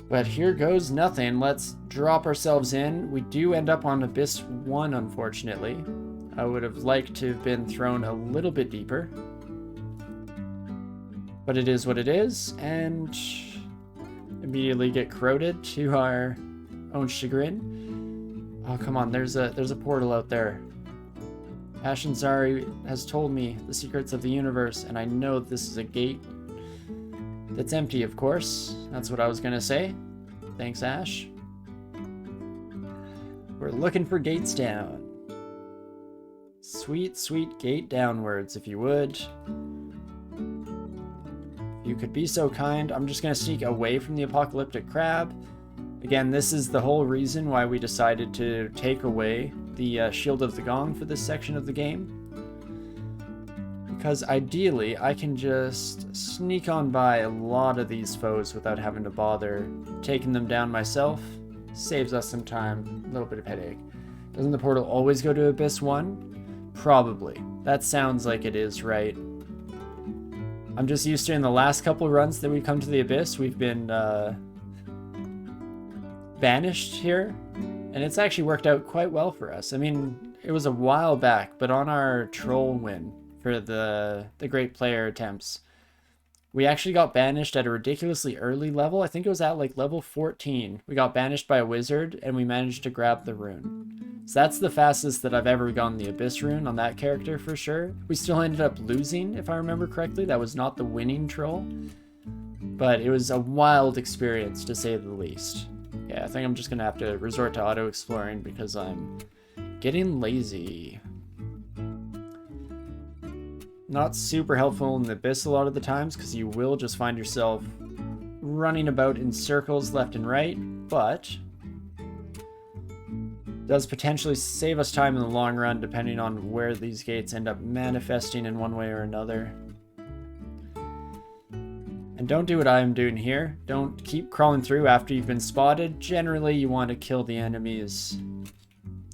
But here goes nothing. Let's drop ourselves in. We do end up on Abyss 1, unfortunately. I would have liked to have been thrown a little bit deeper. But it is what it is, and immediately get corroded to our own chagrin. Oh, come on, there's a portal out there. Ashanzari has told me the secrets of the universe, and I know this is a gate that's empty, of course. That's what I was gonna say. Thanks, Ash. We're looking for gates down. Sweet, sweet gate downwards, if you would. If you could be so kind. I'm just gonna sneak away from the apocalyptic crab. Again, this is the whole reason why we decided to take away the Shield of the Gong for this section of the game. Because ideally, I can just sneak on by a lot of these foes without having to bother taking them down myself. Saves us some time, a little bit of headache. Doesn't the portal always go to Abyss 1? Probably. That sounds like it is, right? I'm just used to in the last couple runs that we've come to the Abyss, we've been banished here. And it's actually worked out quite well for us. I mean, it was a while back, but on our troll win for the great player attempts, we actually got banished at a ridiculously early level. I think it was at like level 14. We got banished by a wizard and we managed to grab the rune. So that's the fastest that I've ever gotten the Abyss rune on that character for sure. We still ended up losing, if I remember correctly. That was not the winning troll. But it was a wild experience, to say the least. Yeah, I think I'm just going to have to resort to auto-exploring because I'm getting lazy. Not super helpful in the Abyss a lot of the times because you will just find yourself running about in circles left and right, but does potentially save us time in the long run depending on where these gates end up manifesting in one way or another. And don't do what I'm doing here. Don't keep crawling through after you've been spotted. Generally, you want to kill the enemies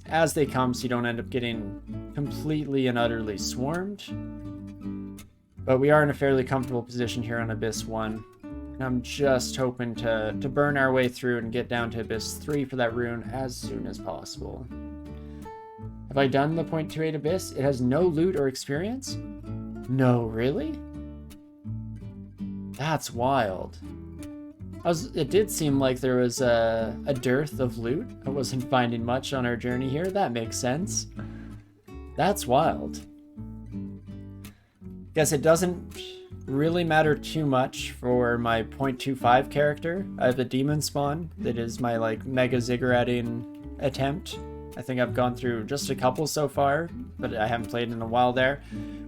as they come so you don't end up getting completely and utterly swarmed. But we are in a fairly comfortable position here on Abyss 1. And I'm just hoping to burn our way through and get down to Abyss 3 for that rune as soon as possible. Have I done the 0.28 Abyss? It has no loot or experience? No, really? That's wild. It did seem like there was a dearth of loot. I wasn't finding much on our journey here. That makes sense. That's wild. Guess it doesn't really matter too much for my 0.25 character. I have a demon spawn that is my like mega ziggurating attempt. I think I've gone through just a couple so far, but I haven't played in a while there.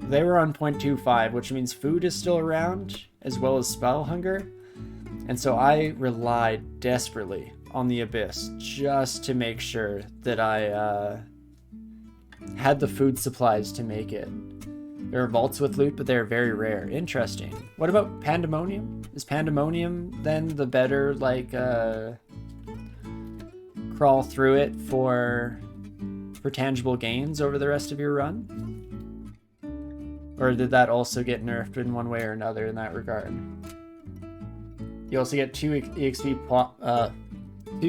They were on 0.25, which means food is still around, as well as spell hunger. And so I relied desperately on the Abyss just to make sure that I had the food supplies to make it. There are vaults with loot, but they're very rare. Interesting. What about Pandemonium? Is Pandemonium then the better, like, crawl through it for tangible gains over the rest of your run? Or did that also get nerfed in one way or another in that regard? You also get 2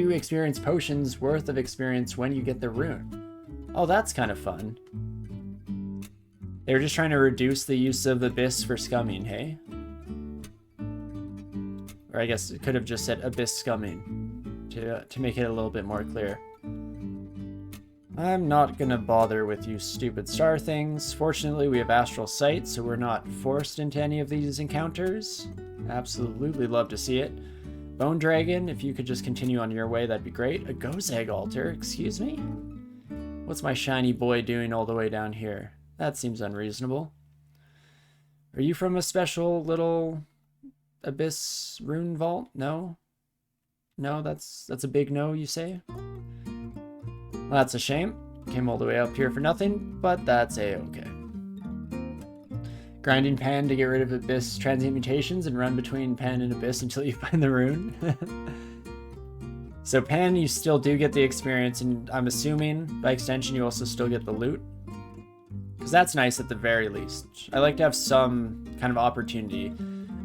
experience potions worth of experience when you get the rune. Oh, that's kind of fun. They were just trying to reduce the use of Abyss for scumming, hey? Or I guess it could have just said Abyss scumming to make it a little bit more clear. I'm not gonna bother with you stupid star things. Fortunately, we have Astral Sight, so we're not forced into any of these encounters. Absolutely love to see it. Bone Dragon, if you could just continue on your way, that'd be great. A Gozag Altar, excuse me? What's my shiny boy doing all the way down here? That seems unreasonable. Are you from a special little Abyss rune vault? No? No, that's a big no, you say? Well, that's a shame. Came all the way up here for nothing, but that's a-okay. Grinding Pan to get rid of Abyss transient mutations and run between Pan and Abyss until you find the rune. So Pan, you still do get the experience, and I'm assuming, by extension, you also still get the loot. Because that's nice at the very least. I like to have some kind of opportunity.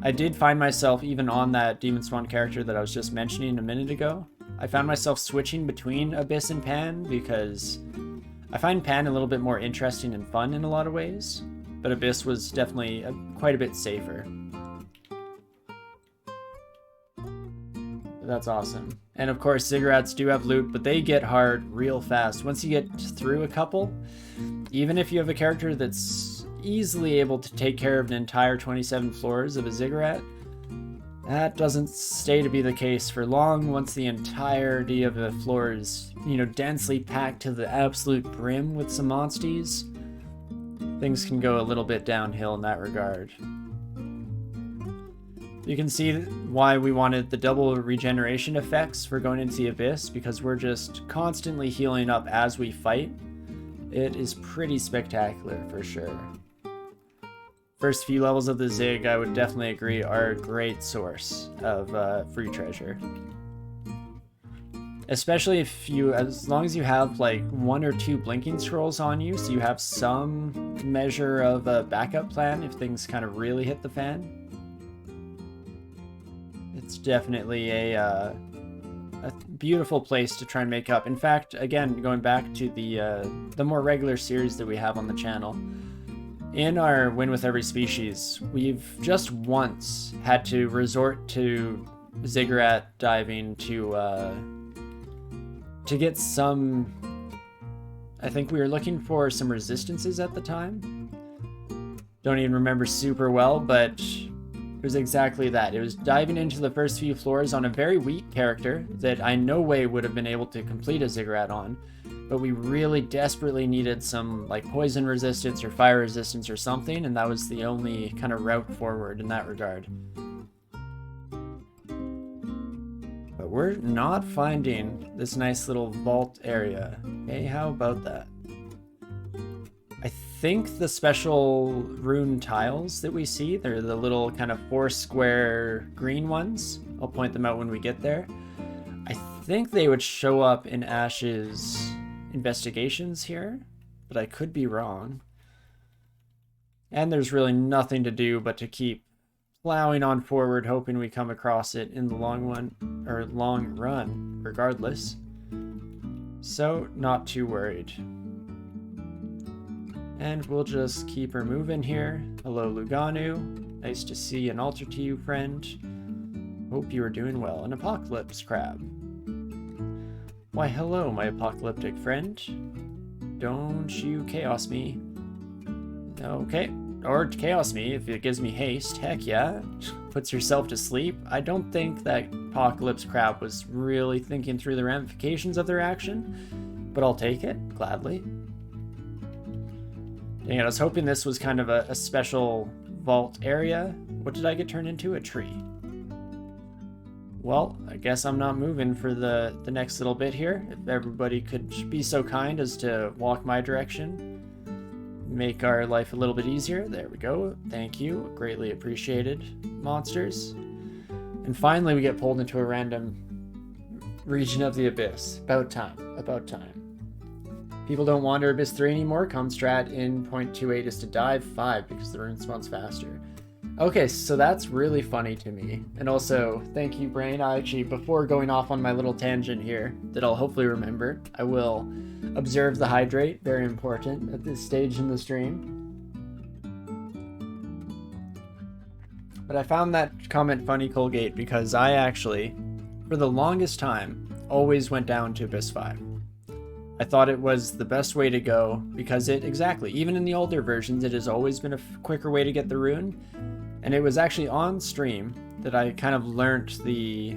I did find myself, even on that Demon Spawn character that I was just mentioning a minute ago, I found myself switching between Abyss and Pan because I find Pan a little bit more interesting and fun in a lot of ways, but Abyss was definitely quite a bit safer. That's awesome. And of course, ziggurats do have loot, but they get hard real fast. Once you get through a couple, even if you have a character that's easily able to take care of an entire 27 floors of a ziggurat, that doesn't stay to be the case for long. Once the entirety of the floor is, you know, densely packed to the absolute brim with some monsties, things can go a little bit downhill in that regard. You can see why we wanted the double regeneration effects for going into the Abyss, because we're just constantly healing up as we fight. It is pretty spectacular for sure. First few levels of the Zig, I would definitely agree, are a great source of free treasure. Especially if you, as long as you have like 1 or 2 blinking scrolls on you, so you have some measure of a backup plan if things kind of really hit the fan. It's definitely a beautiful place to try and make up. In fact, again, going back to the more regular series that we have on the channel, in our Win with Every Species, we've just once had to resort to ziggurat diving to get some... I think we were looking for some resistances at the time. Don't even remember super well, but it was exactly that. It was diving into the first few floors on a very weak character that I no way would have been able to complete a ziggurat on, but we really desperately needed some like poison resistance or fire resistance or something, and that was the only kind of route forward in that regard. But we're not finding this nice little vault area. Hey, how about that? I think the special rune tiles that we see, they're the little kind of 4 square green ones. I'll point them out when we get there. I think they would show up in Ash's investigations here, but I could be wrong. And there's really nothing to do but to keep plowing on forward, hoping we come across it in the long run, regardless. So, not too worried. And we'll just keep her moving here. Hello, Luganu. Nice to see an altar to you, friend. Hope you are doing well. An apocalypse crab. Why, hello, my apocalyptic friend. Don't you chaos me. Okay. Or chaos me if it gives me haste. Heck yeah. Puts yourself to sleep. I don't think that apocalypse crab was really thinking through the ramifications of their action, but I'll take it gladly. Dang it, I was hoping this was kind of a special vault area. What did I get turned into? A tree. Well, I guess I'm not moving for the next little bit here. If everybody could be so kind as to walk my direction, make our life a little bit easier. There we go. Thank you. Greatly appreciated, monsters. And finally we get pulled into a random region of the Abyss. About time. About time. People don't wander Abyss 3 anymore. Com strat in 0.28 is to dive 5 because the rune spawns faster. Okay, so that's really funny to me. And also, thank you, Brain. I actually, before going off on my little tangent here, that I'll hopefully remember, I will observe the hydrate. Very important at this stage in the stream. But I found that comment funny, Colgate, because I actually, for the longest time, always went down to Abyss 5. I thought it was the best way to go because exactly, even in the older versions, it has always been a quicker way to get the rune. And it was actually on stream that I kind of learnt the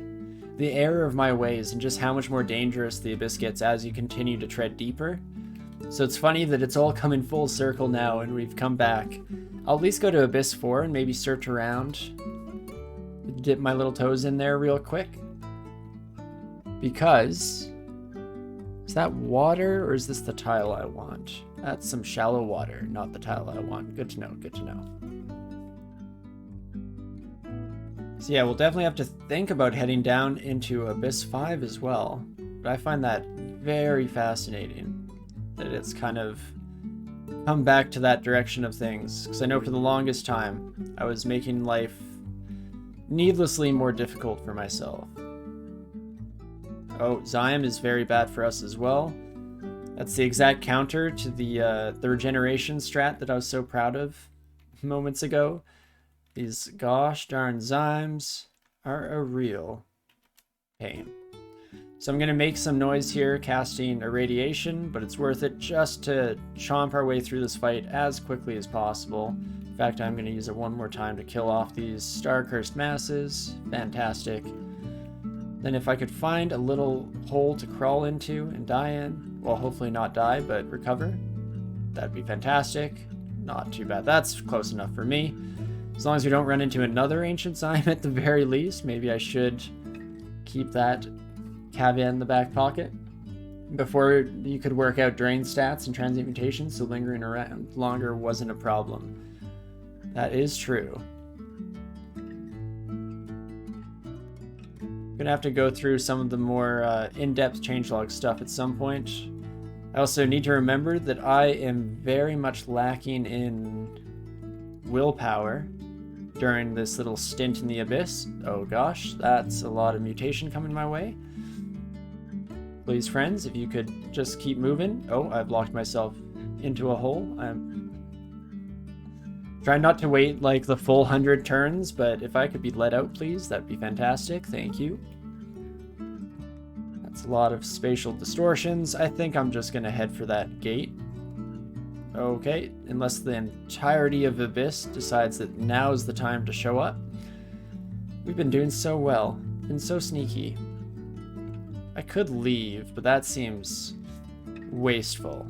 error of my ways and just how much more dangerous the Abyss gets as you continue to tread deeper. So it's funny that it's all come in full circle now and we've come back. I'll at least go to Abyss 4 and maybe search around, dip my little toes in there real quick. Because... is that water, or is this the tile I want? That's some shallow water, not the tile I want. Good to know, good to know. So yeah, we'll definitely have to think about heading down into Abyss 5 as well. But I find that very fascinating, that it's kind of come back to that direction of things. Because I know for the longest time, I was making life needlessly more difficult for myself. Oh, Zyme is very bad for us as well. That's the exact counter to the regeneration strat that I was so proud of moments ago. These gosh darn Zymes are a real pain. So I'm going to make some noise here casting Irradiation, but it's worth it just to chomp our way through this fight as quickly as possible. In fact, I'm going to use it one more time to kill off these star-cursed masses. Fantastic. Then if I could find a little hole to crawl into and die in, well, hopefully not die, but recover, that'd be fantastic. Not too bad. That's close enough for me. As long as we don't run into another Ancient Zyme at the very least, maybe I should keep that caveat in the back pocket. Before, you could work out drain stats and transient mutations, so lingering around longer wasn't a problem. That is true. Gonna have to go through some of the more in-depth changelog stuff at some point. I also need to remember that I am very much lacking in willpower during this little stint in the Abyss. Oh gosh, that's a lot of mutation coming my way. Please, friends, if you could just keep moving. Oh, I've locked myself into a hole. I'm trying not to wait like the full 100 turns, but if I could be let out, please, that'd be fantastic. Thank you. That's a lot of spatial distortions. I think I'm just gonna head for that gate. Okay, unless the entirety of Abyss decides that now is the time to show up. We've been doing so well, been so sneaky. I could leave, but that seems wasteful.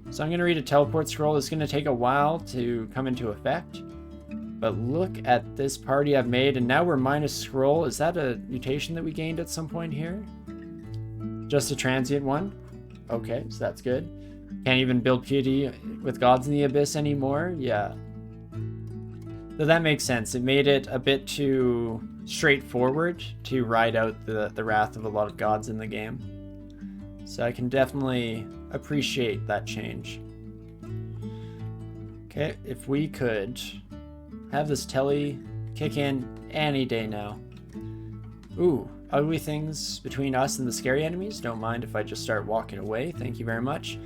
So I'm going to read a teleport scroll. It's going to take a while to come into effect. But look at this party I've made, and now we're minus scroll. Is that a mutation that we gained at some point here? Just a transient one? Okay, so that's good. Can't even build piety with gods in the Abyss anymore? Yeah. So that makes sense. It made it a bit too straightforward to ride out the wrath of a lot of gods in the game. So I can definitely appreciate that change. Okay, if we could have this telly kick in any day now. Ooh, ugly things between us and the scary enemies. Don't mind if I just start walking away. Thank you very much.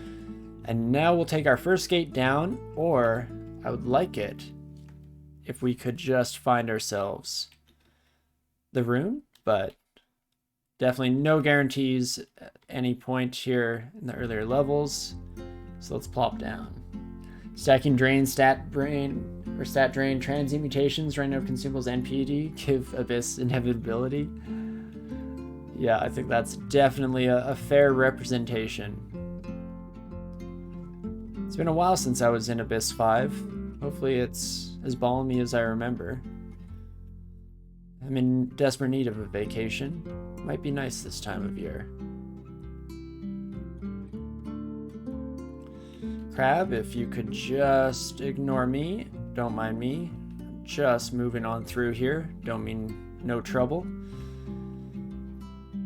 And now we'll take our first gate down, or I would like it if we could just find ourselves the rune, but definitely no guarantees at any point here in the earlier levels. So let's plop down. Stacking drain, stat drain, transient mutations, right now consumables and PD, give Abyss inevitability. Yeah, I think that's definitely a fair representation. It's been a while since I was in Abyss 5. Hopefully it's as balmy as I remember. I'm in desperate need of a vacation. Might be nice this time of year. Crab, if you could just ignore me. Don't mind me. Just moving on through here. Don't mean no trouble.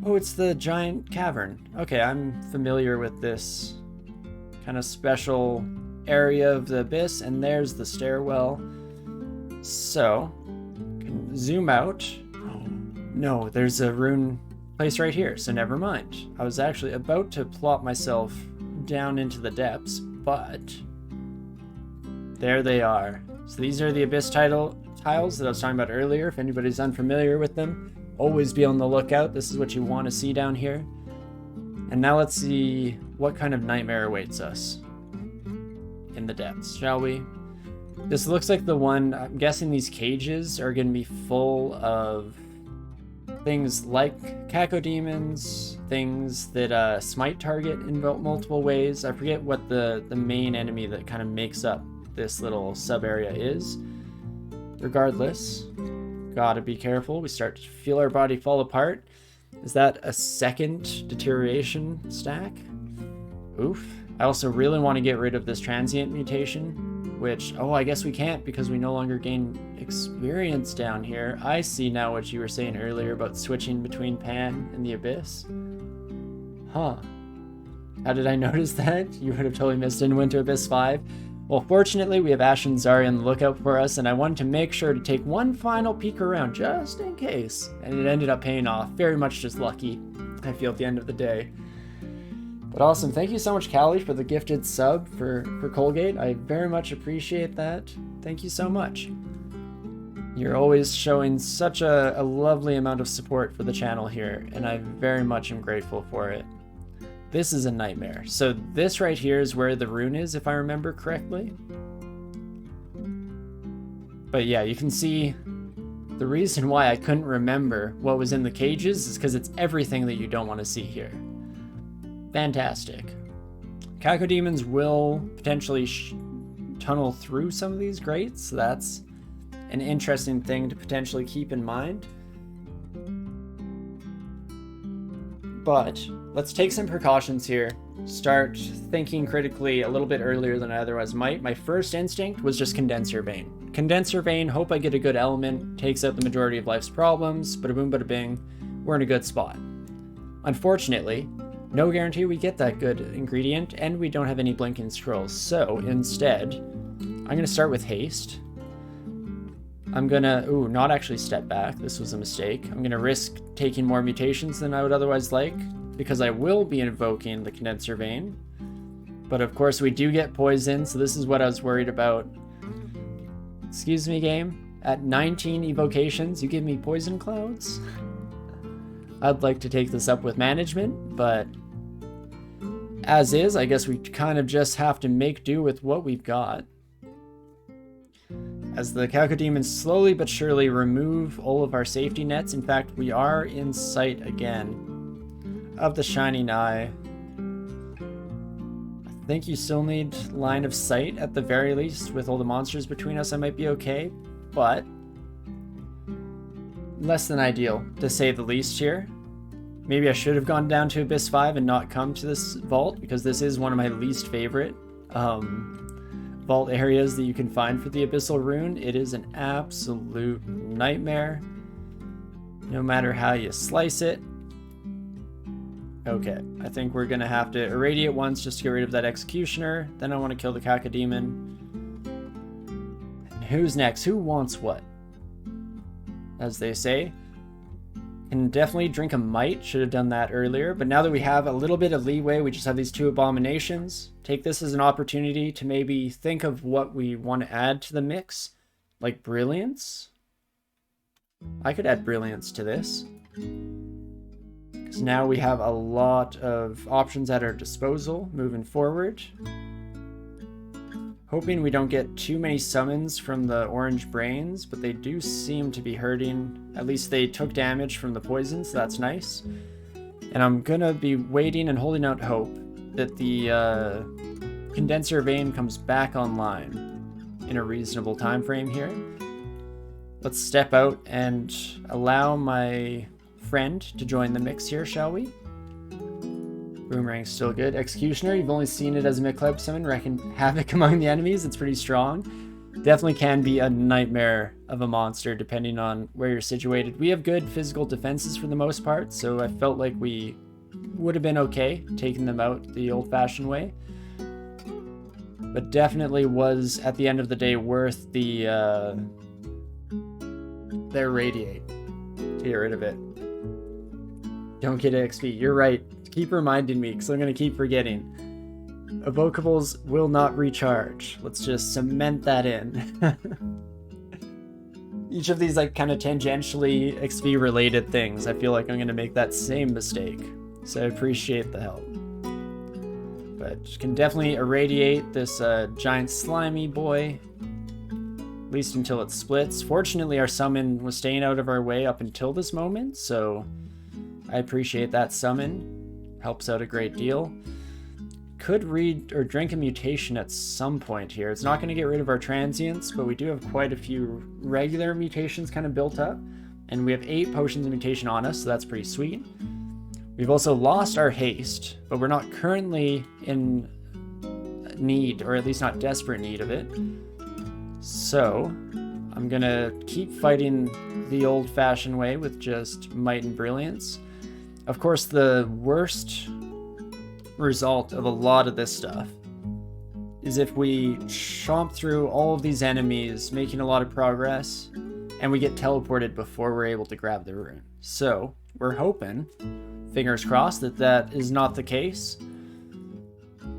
Oh, it's the giant cavern. Okay, I'm familiar with this kind of special area of the Abyss, and there's the stairwell. So, can zoom out. Oh, no, there's a rune place right here, so never mind. I was actually about to plop myself down into the depths, but there they are. So these are the Abyss tiles that I was talking about earlier. If anybody's unfamiliar with them, always be on the lookout. This is what you want to see down here. And now let's see what kind of nightmare awaits us in the depths, shall we? This looks like the one. I'm guessing these cages are going to be full of things like cacodemons, things that smite target in multiple ways. I forget what the main enemy that kind of makes up this little sub area is. Regardless, gotta be careful. We start to feel our body fall apart. Is that a second deterioration stack? Oof. I also really want to get rid of this transient mutation, which, oh, I guess we can't because we no longer gain experience down here. I see now what you were saying earlier about switching between Pan and the Abyss. Huh. How did I notice that? You would have totally missed it and went to Abyss 5. Well, fortunately, we have Ash and Zarya on the lookout for us, and I wanted to make sure to take one final peek around just in case. And it ended up paying off. Very much just lucky, I feel, at the end of the day. But awesome. Thank you so much, Callie, for the gifted sub for Colgate. I very much appreciate that. Thank you so much. You're always showing such a lovely amount of support for the channel here, and I very much am grateful for it. This is a nightmare. So this right here is where the rune is, if I remember correctly. But yeah, you can see the reason why I couldn't remember what was in the cages is because it's everything that you don't want to see here. Fantastic. Cacodemons will potentially tunnel through some of these grates, so that's an interesting thing to potentially keep in mind. But let's take some precautions here. Start thinking critically a little bit earlier than I otherwise might. My first instinct was just Condenser Vein. Condenser Vein, hope I get a good element, takes out the majority of life's problems, bada boom bada bing, we're in a good spot. Unfortunately, no guarantee we get that good ingredient, and we don't have any blinking scrolls. So instead, I'm gonna start with haste. I'm gonna, not actually step back. This was a mistake. I'm gonna risk taking more mutations than I would otherwise like, because I will be invoking the Condenser Vein. But of course we do get poison, so this is what I was worried about. Excuse me, game. At 19 evocations, you give me poison clouds? I'd like to take this up with management, but as is, I guess we kind of just have to make do with what we've got. As the Cacodemons slowly but surely remove all of our safety nets. In fact, we are in sight again of the Shining Eye. I think you still need line of sight at the very least. With all the monsters between us, I might be okay, but less than ideal, to say the least here. Maybe I should have gone down to Abyss 5 and not come to this vault, because this is one of my least favorite vault areas that you can find for the Abyssal Rune. It is an absolute nightmare, no matter how you slice it. Okay, I think we're gonna have to irradiate once just to get rid of that Executioner. Then I want to kill the Cacodemon. Who's next? Who wants what? As they say. Can definitely drink a Might. Should have done that earlier. But now that we have a little bit of leeway, we just have these two Abominations. Take this as an opportunity to maybe think of what we want to add to the mix. Like Brilliance. I could add Brilliance to this. Because now we have a lot of options at our disposal moving forward. Hoping we don't get too many summons from the orange brains, but they do seem to be hurting. At least they took damage from the poison, so that's nice. And I'm gonna be waiting and holding out hope that the Condenser Vein comes back online in a reasonable time frame here. Let's step out and allow my friend to join the mix here, shall we? Boomerang's still good. Executioner, you've only seen it as a mid-club summon, wreaking havoc among the enemies. It's pretty strong. Definitely can be a nightmare of a monster depending on where you're situated. We have good physical defenses for the most part, so I felt like we would have been okay taking them out the old-fashioned way. But definitely was, at the end of the day, worth their Radiate to get rid of it. Don't get XP. You're right. Keep reminding me, because I'm going to keep forgetting. Evocables will not recharge. Let's just cement that in. Each of these like kind of tangentially XP related things, I feel like I'm going to make that same mistake. So I appreciate the help. But can definitely irradiate this giant slimy boy. At least until it splits. Fortunately, our summon was staying out of our way up until this moment, so I appreciate that summon. Helps out a great deal. Could read or drink a mutation at some point here. It's not going to get rid of our transients, but we do have quite a few regular mutations kind of built up. And we have 8 potions of mutation on us, so that's pretty sweet. We've also lost our haste, but we're not currently in need, or at least not desperate need of it. So I'm going to keep fighting the old-fashioned way with just Might and Brilliance. Of course, the worst result of a lot of this stuff is if we chomp through all of these enemies, making a lot of progress, and we get teleported before we're able to grab the rune. So we're hoping, fingers crossed, that that is not the case,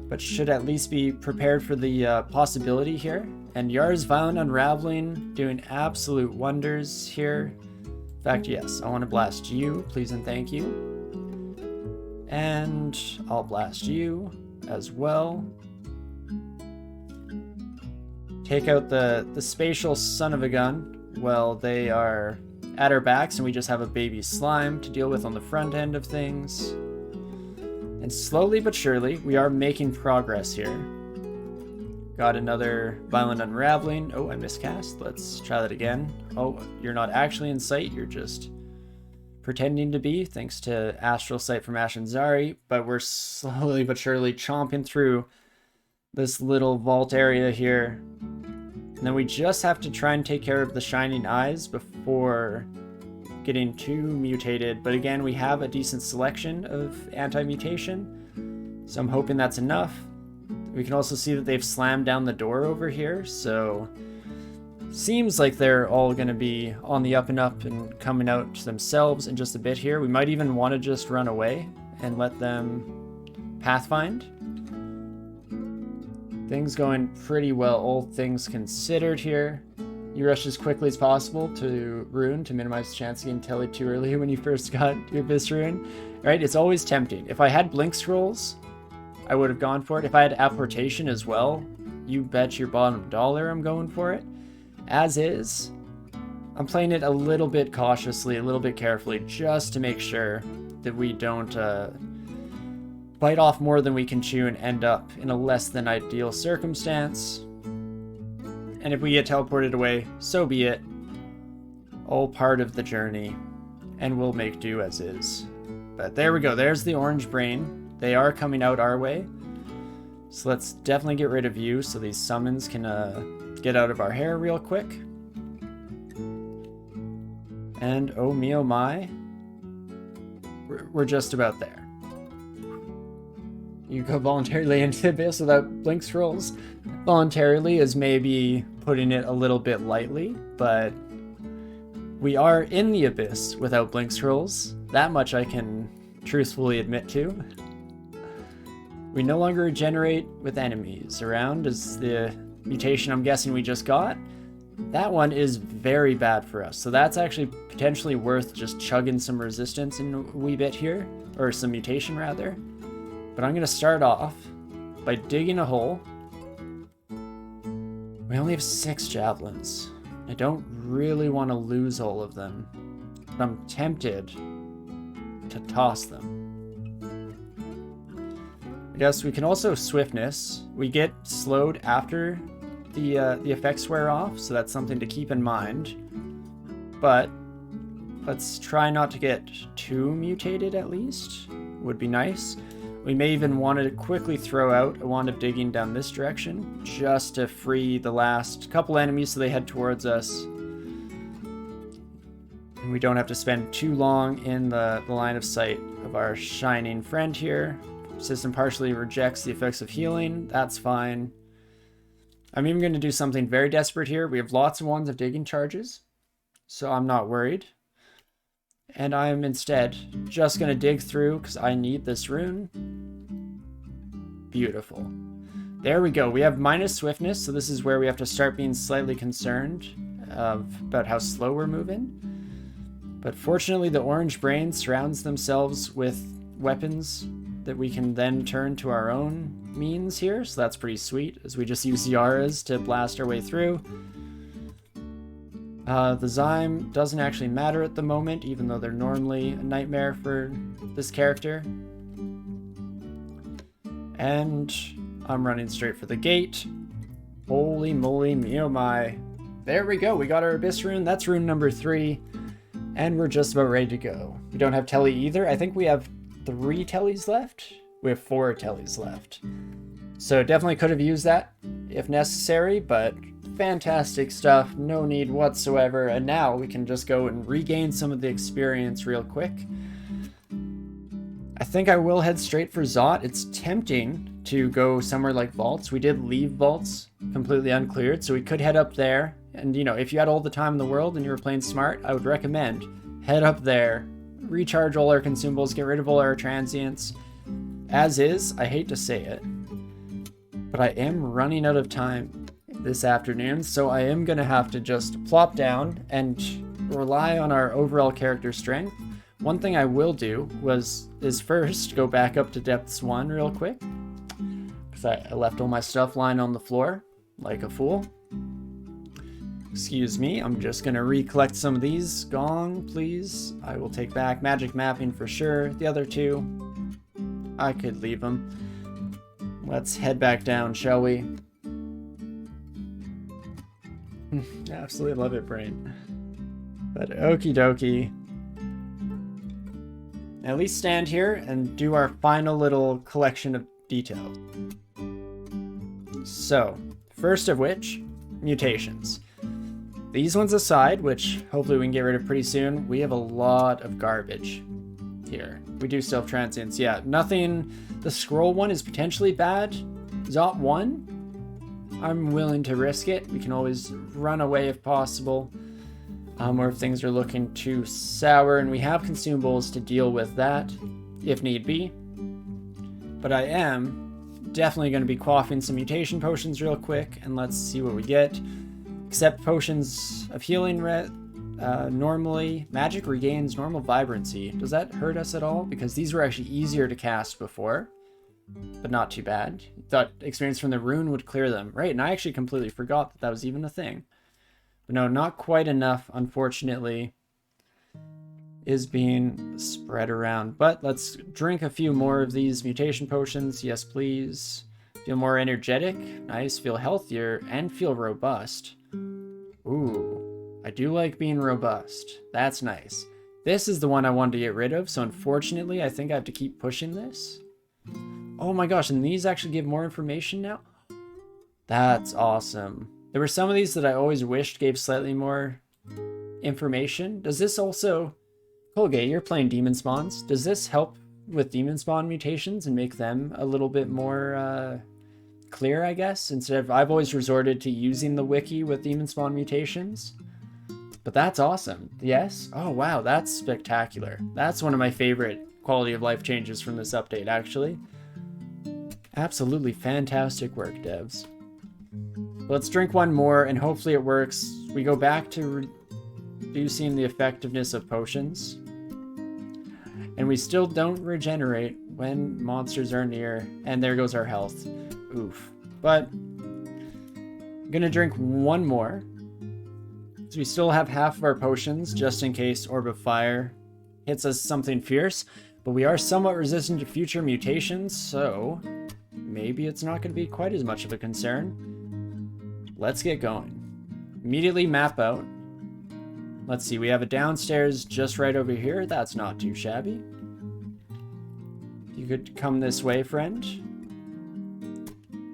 but should at least be prepared for the possibility here. And Yar's Violent Unraveling doing absolute wonders here. In fact, yes, I want to blast you, please and thank you. And I'll blast you as well. Take out the spatial son of a gun. Well, they are at our backs and we just have a baby slime to deal with on the front end of things. And slowly but surely, we are making progress here. Got another Violent Unraveling. Oh, I miscast. Let's try that again. Oh, you're not actually in sight. You're just pretending to be, thanks to Astral Sight from Ash and Zari. But we're slowly but surely chomping through this little vault area here. And then we just have to try and take care of the Shining Eyes before getting too mutated. But again, we have a decent selection of anti-mutation, so I'm hoping that's enough. We can also see that they've slammed down the door over here, so seems like they're all going to be on the up and up and coming out themselves in just a bit here. We might even want to just run away and let them pathfind. Things going pretty well, all things considered here. You rush as quickly as possible to rune to minimize the chance of getting telly too early when you first got your Abyss rune. Right? It's always tempting. If I had Blink Scrolls, I would have gone for it. If I had Apportation as well, you bet your bottom dollar I'm going for it. As is, I'm playing it a little bit cautiously, a little bit carefully, just to make sure that we don't bite off more than we can chew and end up in a less than ideal circumstance. And if we get teleported away, so be it. All part of the journey, and we'll make do as is. But there we go, there's the orange brain. They are coming out our way. So let's definitely get rid of you so these summons can get out of our hair real quick. And oh me oh my, we're just about there. You go voluntarily into the Abyss without Blink Scrolls. Voluntarily is maybe putting it a little bit lightly, but we are in the Abyss without Blink Scrolls. That much I can truthfully admit to. We no longer regenerate with enemies around, as the mutation I'm guessing we just got. That one is very bad for us, so that's actually potentially worth just chugging some resistance in a wee bit here, or some mutation rather. But I'm going to start off by digging a hole. We only have 6 javelins. I don't really want to lose all of them, but I'm tempted to toss them. I guess we can also swiftness. We get slowed after the effects wear off, so that's something to keep in mind. But let's try not to get too mutated at least. Would be nice. We may even want to quickly throw out a Wand of Digging down this direction, just to free the last couple enemies so they head towards us. And we don't have to spend too long in the line of sight of our shining friend here. System partially rejects the effects of healing, that's fine. I'm even going to do something very desperate here. We have lots of Wands of Digging charges, so I'm not worried. And I'm instead just going to dig through because I need this rune. Beautiful. There we go. We have minus swiftness, so this is where we have to start being slightly concerned about how slow we're moving. But fortunately, the orange brain surrounds themselves with weapons that we can then turn to our own means here, so that's pretty sweet, as we just use Yara's to blast our way through. The Zyme doesn't actually matter at the moment, even though they're normally a nightmare for this character. And I'm running straight for the gate. Holy moly, me oh my. There we go, we got our Abyss rune, that's rune number 3. And we're just about ready to go. We don't have telly either. I think we have 3 tellies left? We have 4 tellies left. So definitely could have used that if necessary, but fantastic stuff, no need whatsoever. And now we can just go and regain some of the experience real quick. I think I will head straight for Zot. It's tempting to go somewhere like Vaults. We did leave Vaults completely uncleared, so we could head up there. And, you know, if you had all the time in the world and you were playing smart, I would recommend head up there, recharge all our consumables, get rid of all our transients. As is, I hate to say it, but I am running out of time this afternoon, so I am going to have to just plop down and rely on our overall character strength. One thing I will do is first go back up to Depths 1 real quick, because I left all my stuff lying on the floor like a fool. Excuse me, I'm just going to recollect some of these. Gong, please. I will take back magic mapping for sure. The other two, I could leave them. Let's head back down, shall we? Absolutely love it, Brain. But okie dokie. At least stand here and do our final little collection of details. So, first of which, mutations. These ones aside, which hopefully we can get rid of pretty soon, we have a lot of garbage here. We do still have transients. Yeah, nothing. The scroll one is potentially bad. Zot 1, I'm willing to risk it. We can always run away if possible. Or if things are looking too sour, and we have consumables to deal with that, if need be. But I am definitely going to be quaffing some mutation potions real quick, and let's see what we get. Except potions of healing normally. Magic regains normal vibrancy. Does that hurt us at all? Because these were actually easier to cast before, but not too bad. Thought experience from the rune would clear them. Right, and I actually completely forgot that that was even a thing. But no, not quite enough, unfortunately, is being spread around. But let's drink a few more of these mutation potions. Yes, please. Feel more energetic. Nice. Feel healthier and feel robust. Ooh, I do like being robust. That's nice. This is the one I wanted to get rid of, so unfortunately, I think I have to keep pushing this. Oh my gosh, and these actually give more information now? That's awesome. There were some of these that I always wished gave slightly more information. Does this also... Colgate, you're playing demon spawns. Does this help with demon spawn mutations and make them a little bit more clear, I guess? Instead of... I've always resorted to using the wiki with demon spawn mutations. But that's awesome. Yes? Oh, wow, that's spectacular. That's one of my favorite quality of life changes from this update, actually. Absolutely fantastic work, devs. Let's drink one more, and hopefully it works. We go back to reducing the effectiveness of potions. And we still don't regenerate when monsters are near. And there goes our health. Oof. But I'm gonna drink one more. So we still have half of our potions, just in case Orb of Fire hits us something fierce. But we are somewhat resistant to future mutations, so maybe it's not going to be quite as much of a concern. Let's get going. Immediately map out. Let's see, we have a downstairs just right over here. That's not too shabby. You could come this way, friend.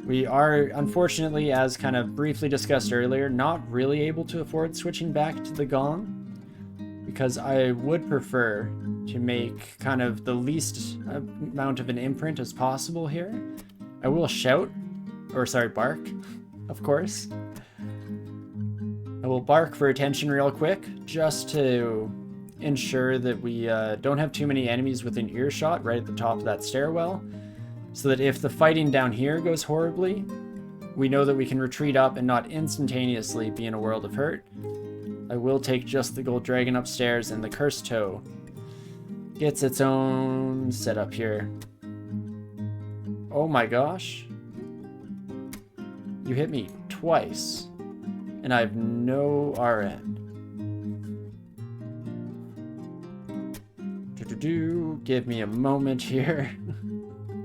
We are, unfortunately, as kind of briefly discussed earlier, not really able to afford switching back to the gong, because I would prefer to make kind of the least amount of an imprint as possible here. I will shout, or sorry, bark, of course. I will bark for attention real quick, just to ensure that we don't have too many enemies within earshot right at the top of that stairwell, so that if the fighting down here goes horribly, we know that we can retreat up and not instantaneously be in a world of hurt. I will take just the gold dragon upstairs, and the cursed toe gets its own setup here. Oh my gosh. You hit me twice, and I have no RN. Give me a moment here.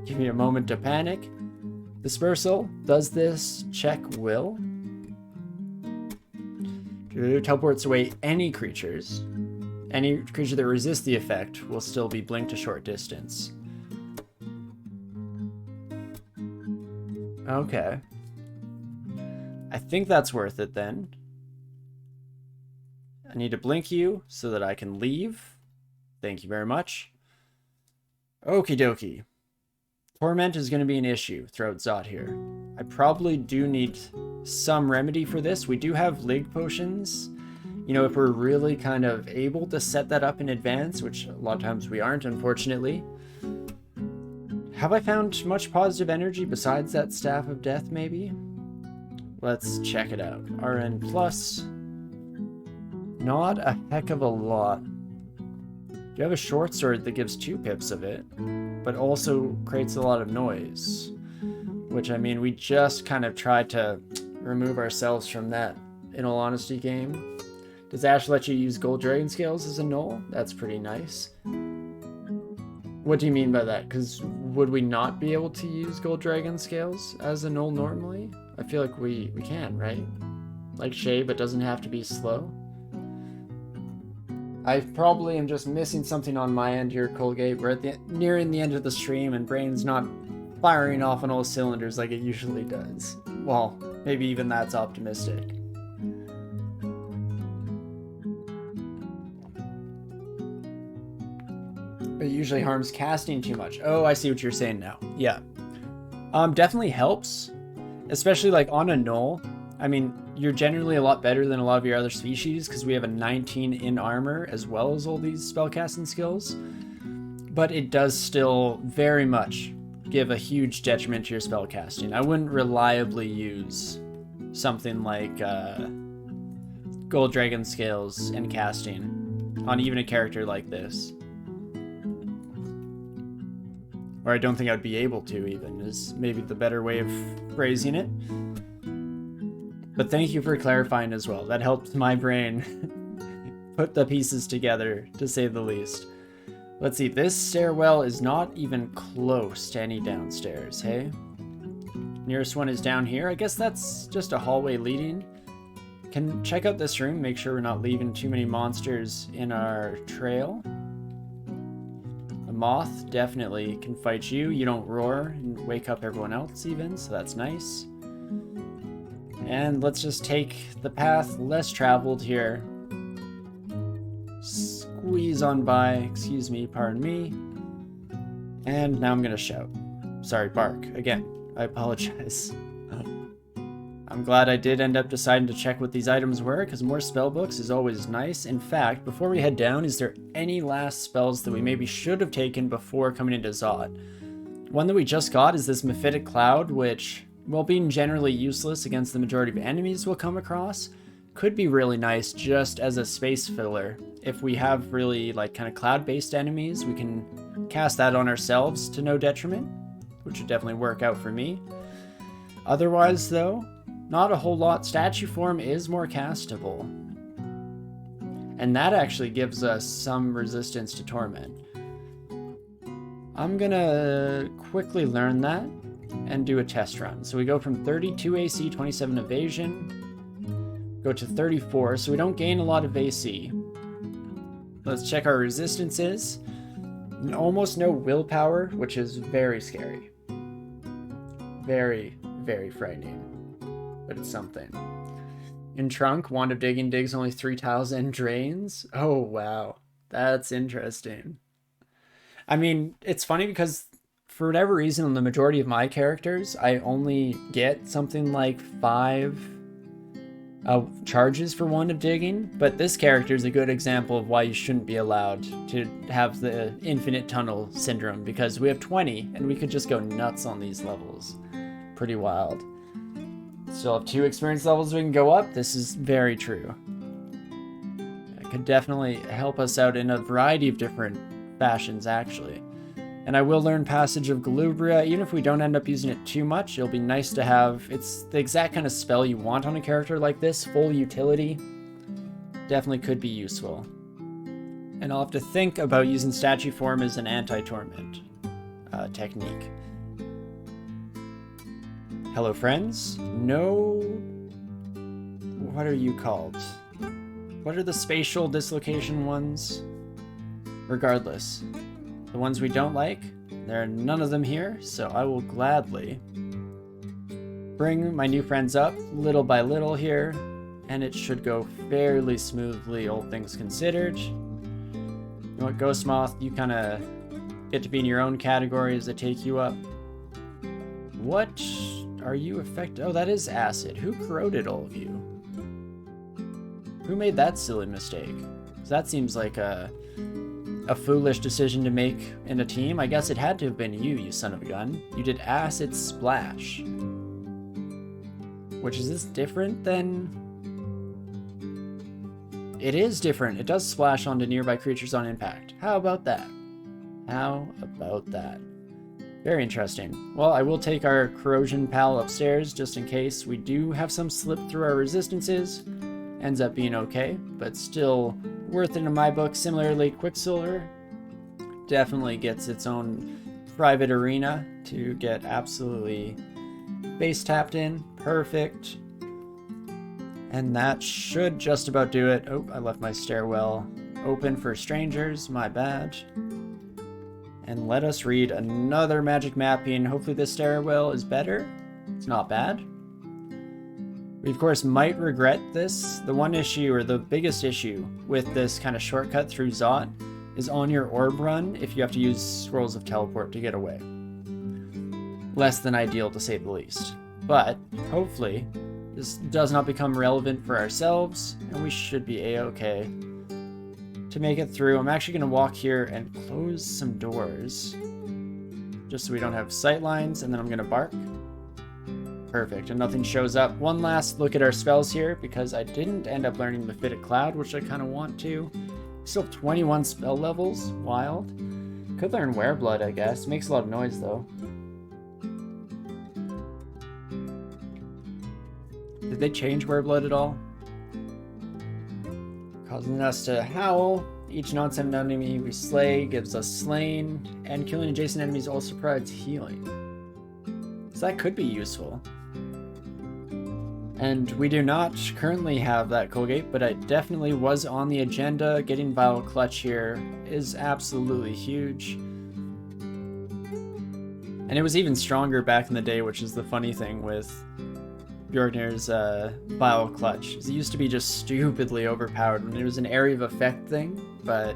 Give me a moment to panic. Dispersal. Does this check will? Teleports away any creatures. Any creature that resists the effect will still be blinked a short distance. Okay. I think that's worth it then. I need to blink you so that I can leave. Thank you very much. Okie dokie. Torment is going to be an issue throughout Zot here. I probably do need some remedy for this. We do have Lig potions. You know, if we're really kind of able to set that up in advance, which a lot of times we aren't, unfortunately. Have I found much positive energy besides that Staff of Death, maybe? Let's check it out. RN plus. Not a heck of a lot. You have a short sword that gives 2 pips of it, but also creates a lot of noise. Which, I mean, we just kind of tried to remove ourselves from that, in all honesty, game. Does Ash let you use gold dragon scales as a null? That's pretty nice. What do you mean by that? Because would we not be able to use gold dragon scales as a null normally? I feel like we can, right? Like Shay, but doesn't have to be slow. I probably am just missing something on my end here, Colgate. We're at nearing the end of the stream and brain's not firing off on all cylinders like it usually does. Well, maybe even that's optimistic. It usually harms casting too much. Oh, I see what you're saying now. Yeah. Definitely helps. Especially like on a null. I mean, you're generally a lot better than a lot of your other species because we have a 19 in armor as well as all these spellcasting skills. But it does still very much give a huge detriment to your spellcasting. I wouldn't reliably use something like gold dragon scales and casting on even a character like this. Or I don't think I'd be able to even, is maybe the better way of phrasing it. But thank you for clarifying as well. That helped my brain put the pieces together, to say the least. Let's see, this stairwell is not even close to any downstairs, hey? Nearest one is down here. I guess that's just a hallway leading. Can check out this room, make sure we're not leaving too many monsters in our trail. A moth definitely can fight you. You don't roar and wake up everyone else even, so that's nice. And let's just take the path less traveled here. Squeeze on by, excuse me, pardon me. And now I'm gonna shout. Sorry, bark. Again, I apologize. I'm glad I did end up deciding to check what these items were, because more spellbooks is always nice. In fact, before we head down, is there any last spells that we maybe should have taken before coming into Zot? One that we just got is this Mephitic Cloud, which, while being generally useless against the majority of enemies we'll come across, could be really nice just as a space filler. If we have really like kind of cloud-based enemies, we can cast that on ourselves to no detriment, which would definitely work out for me. Otherwise though, not a whole lot. Statue form is more castable. And that actually gives us some resistance to torment. I'm gonna quickly learn that and do a test run. So we go from 32 AC, 27 evasion, go to 34, so we don't gain a lot of AC. Let's check our resistances. Almost no willpower, which is very scary. Very, very frightening. But it's something. In Trunk, Wand of Digging digs only 3 tiles and drains. Oh, wow. That's interesting. I mean, it's funny because for whatever reason, on the majority of my characters, I only get something like 5 charges for Wand of Digging, but this character is a good example of why you shouldn't be allowed to have the infinite tunnel syndrome, because we have 20 and we could just go nuts on these levels. Pretty wild. Still have 2 experience levels we can go up. This is very true. It could definitely help us out in a variety of different fashions, actually. And I will learn Passage of Galubria. Even if we don't end up using it too much, it'll be nice to have. It's the exact kind of spell you want on a character like this. Full utility. Definitely could be useful. And I'll have to think about using Statue Form as an anti-torment technique. Hello, friends. No... What are you called? What are the spatial dislocation ones? Regardless. The ones we don't like, there are none of them here, so I will gladly bring my new friends up little by little here, and it should go fairly smoothly, all things considered. You know what, Ghost Moth, you kind of get to be in your own category as they take you up. What are you affected? Oh, that is acid. Who corroded all of you? Who made that silly mistake? 'Cause that seems like a foolish decision to make in a team. I guess it had to have been you, you son of a gun. You did acid splash. Which, is this different than... It is different. It does splash onto nearby creatures on impact. How about that? How about that? Very interesting. Well, I will take our corrosion pal upstairs just in case. We do have some slip through our resistances. Ends up being okay, but still worth it in my book. Similarly, Quicksilver definitely gets its own private arena to get absolutely base tapped in. Perfect. And that should just about do it. Oh, I left my stairwell open for strangers. My bad. And let us read another magic mapping. Hopefully this stairwell is better. It's not bad. We, of course, might regret this. The one issue, or the biggest issue, with this kind of shortcut through Zot is on your orb run if you have to use Scrolls of Teleport to get away. Less than ideal, to say the least. But, hopefully, this does not become relevant for ourselves, and we should be a-okay to make it through. I'm actually going to walk here and close some doors, just so we don't have sight lines, and then I'm going to bark. Perfect, and nothing shows up. One last look at our spells here, because I didn't end up learning Mephitic Cloud, which I kind of want to. Still 21 spell levels. Wild. Could learn Wereblood, I guess. Makes a lot of noise, though. Did they change Wereblood at all? Causing us to howl. Each non-summoned enemy we slay gives us slain, and killing adjacent enemies also provides healing. So that could be useful. And we do not currently have that Colgate, but it definitely was on the agenda. Getting Vile Clutch here is absolutely huge. And it was even stronger back in the day, which is the funny thing with Bjorgnir's Vile Clutch. It used to be just stupidly overpowered when it was an area of effect thing, but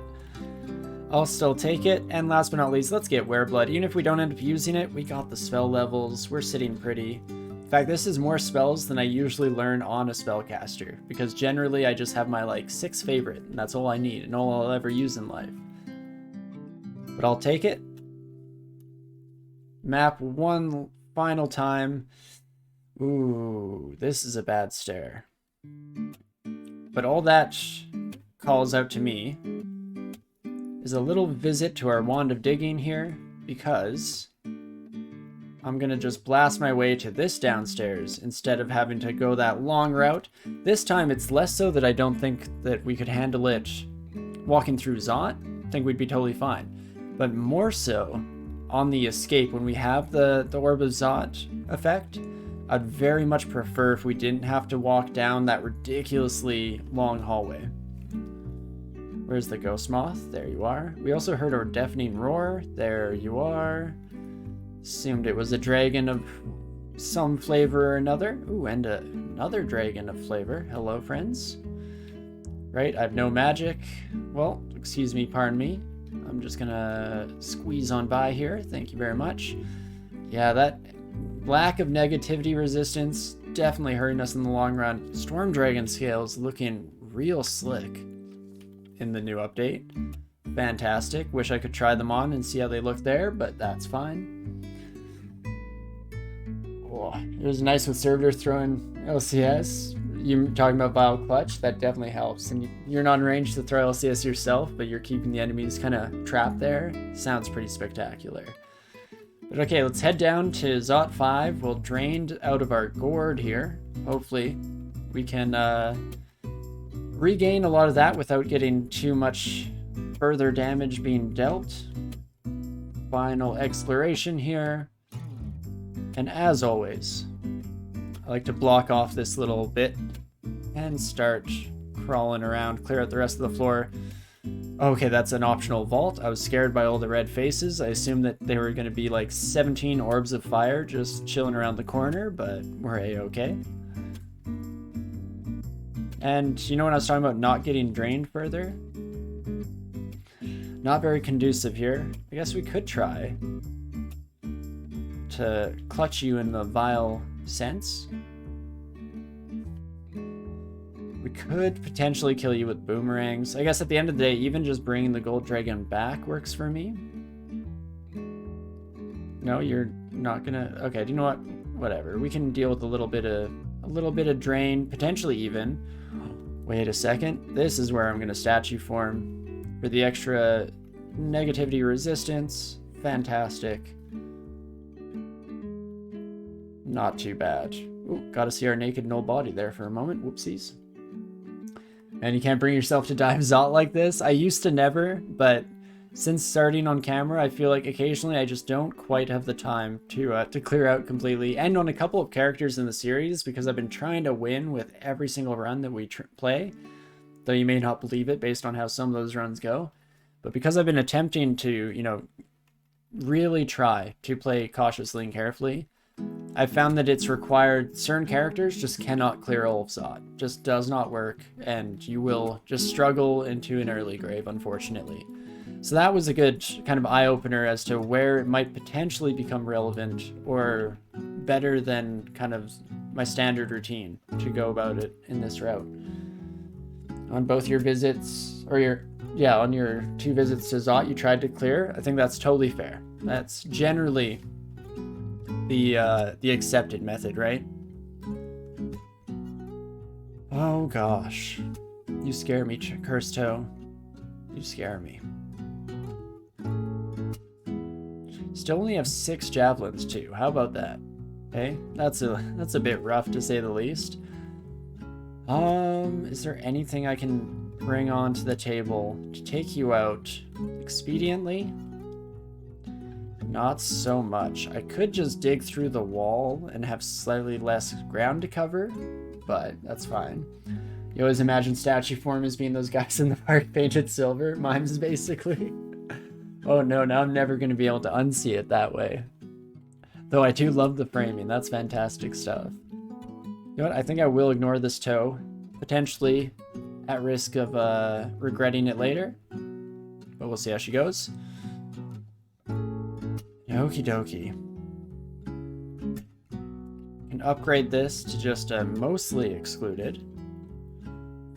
I'll still take it. And last but not least, let's get Wereblood. Even if we don't end up using it, we got the spell levels. We're sitting pretty. In fact, this is more spells than I usually learn on a spellcaster, because generally I just have my like 6 favorite, and that's all I need and all I'll ever use in life. But I'll take it. Map one final time. Ooh, this is a bad stare. But all that calls out to me is a little visit to our Wand of Digging here, because I'm gonna just blast my way to this downstairs instead of having to go that long route. This time it's less so that I don't think that we could handle it walking through Zot. I think we'd be totally fine. But more so on the escape when we have the Orb of Zot effect. I'd very much prefer if we didn't have to walk down that ridiculously long hallway. Where's the ghost moth? There you are. We also heard a deafening roar. There you are. Assumed it was a dragon of some flavor or another. Ooh, and another dragon of flavor. Hello, friends. Right, I have no magic. Well, excuse me, pardon me. I'm just gonna squeeze on by here. Thank you very much. Yeah, that lack of negativity resistance definitely hurting us in the long run. Storm Dragon scales looking real slick in the new update. Fantastic. Wish I could try them on and see how they look there, but that's fine. Oh, it was nice with Servitor throwing LCS. You talking about Vile Clutch, that definitely helps. And you're not in range to throw LCS yourself, but you're keeping the enemies kind of trapped there. Sounds pretty spectacular. But okay, let's head down to Zot 5. We'll drained out of our gourd here. Hopefully we can regain a lot of that without getting too much further damage being dealt. Final exploration here. And as always, I like to block off this little bit and start crawling around, clear out the rest of the floor. Okay, that's an optional vault. I was scared by all the red faces. I assumed that there were going to be like 17 orbs of fire just chilling around the corner, but we're a-okay. And you know when I was talking about not getting drained further? Not very conducive here. I guess we could try to clutch you in the vile sense. We could potentially kill you with boomerangs. I guess at the end of the day, even just bringing the gold dragon back works for me. No, you're not gonna... Okay, do you know what? Whatever. We can deal with a little bit of drain, potentially even. Wait a second. This is where I'm gonna statue form for the extra negativity resistance. Fantastic. Not too bad. Ooh, gotta see our naked null body there for a moment. Whoopsies. And you can't bring yourself to dive Zot like this. I used to never, but since starting on camera, I feel like occasionally I just don't quite have the time to clear out completely. And on a couple of characters in the series, because I've been trying to win with every single run that we play. Though you may not believe it based on how some of those runs go. But because I've been attempting to, you know, really try to play cautiously and carefully, I've found that it's required certain characters just cannot clear Orb of Zot. Just does not work, and you will just struggle into an early grave, unfortunately. So that was a good kind of eye-opener as to where it might potentially become relevant or better than kind of my standard routine to go about it in this route. On both your visits, or on your 2 visits to Zot you tried to clear, I think that's totally fair. That's generally the accepted method, right? Oh gosh. You scare me, Cursed Toe. You scare me. Still only have 6 javelins too. How about that? Okay, that's a bit rough to say the least. Is there anything I can bring onto the table to take you out expediently? Not so much. I could just dig through the wall and have slightly less ground to cover, but that's fine. You always imagine statue form as being those guys in the park painted silver. Mimes, basically. Oh no, now I'm never going to be able to unsee it that way. Though I do love the framing. That's fantastic stuff. You know what? I think I will ignore this toe. Potentially at risk of regretting it later. But we'll see how she goes. Okie dokie. Can upgrade this to just mostly excluded.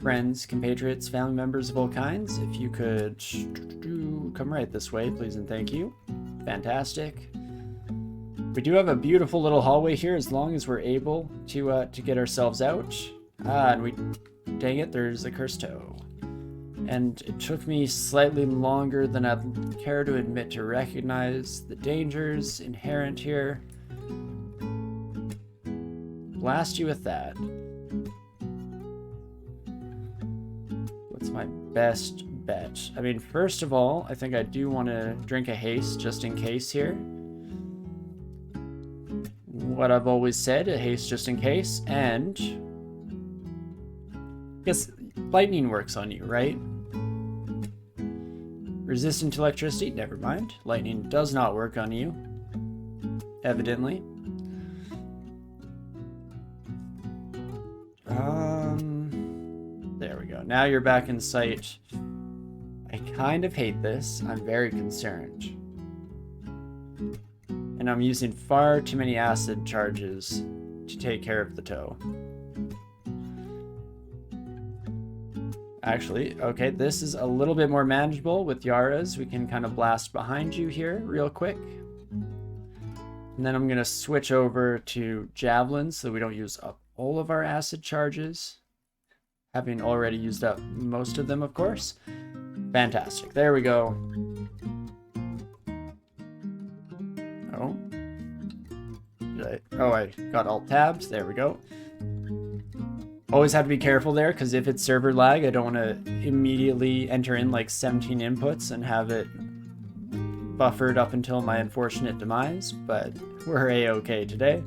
Friends, compatriots, family members of all kinds, if you could come right this way, please and thank you. Fantastic. We do have a beautiful little hallway here as long as we're able to get ourselves out. And dang it, there's a Cursed Toe. And it took me slightly longer than I'd care to admit to recognize the dangers inherent here. Blast you with that. What's my best bet? I mean, first of all, I think I do want to drink a haste just in case here. What I've always said, a haste just in case, and I guess lightning works on you, right? Resistant to electricity? Never mind. Lightning does not work on you. Evidently. There we go. Now you're back in sight. I kind of hate this. I'm very concerned. And I'm using far too many acid charges to take care of the toe. Actually, okay, this is a little bit more manageable with Yara's. We can kind of blast behind you here real quick. And then I'm going to switch over to javelins so we don't use up all of our acid charges. Having already used up most of them, of course. Fantastic. There we go. Oh. I got alt tabbed. There we go. Always have to be careful there, because if it's server lag, I don't want to immediately enter in like 17 inputs and have it buffered up until my unfortunate demise, but we're a-okay today.